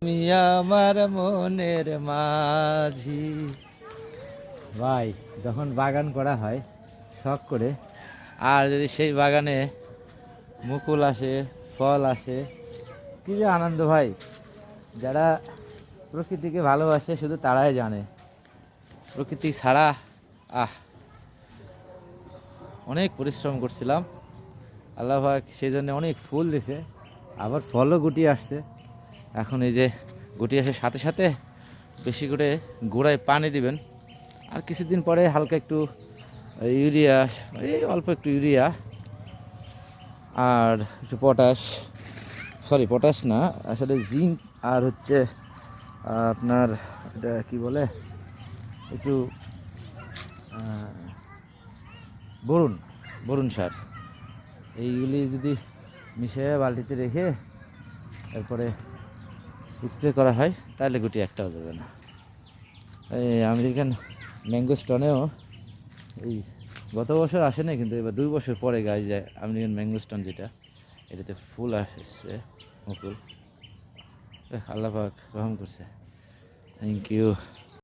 তুমি আমার মনের মাঝি। ভাই যখন বাগান করা হয় শখ করে, আর যদি সেই বাগানে মুকুল আসে, ফল আসে, কি যে আনন্দ ভাই। যারা প্রকৃতিকে ভালোবাসে শুধু তারাই জানে। প্রকৃতি ছাড়া অনেক পরিশ্রম করছিলাম, আল্লাহ পাক সেই জন্য অনেক ফুল দিছে, আবার ফলও গুটি আসছে। এখন এই যে গুটি আসার সাথে সাথে বেশি করে গোড়ায় পানি দিবেন, আর কিছুদিন পরে হালকা একটু ইউরিয়া, এই অল্প একটু ইউরিয়া আর একটু পটাশ, সরি পটাশ না, আসলে জিঙ্ক, আর হচ্ছে আপনার এটা কি বলে, একটু বরুণ বরুণ সার, এইগুলি যদি মিশিয়ে বালতিতে রেখে তারপরে স্প্রে করা হয় তাহলে গুটি একটাও দেবে না। এই আমেরিকান ম্যাঙ্গোস্টনেও এই গত বছর আসে না, কিন্তু এবার 2 বছর পরে গাছ যায় আমেরিকান ম্যাঙ্গোস্টন, যেটা এটাতে ফুল আসছে, মুকুল। আল্লাহ পাক রহম করছে। Thank you.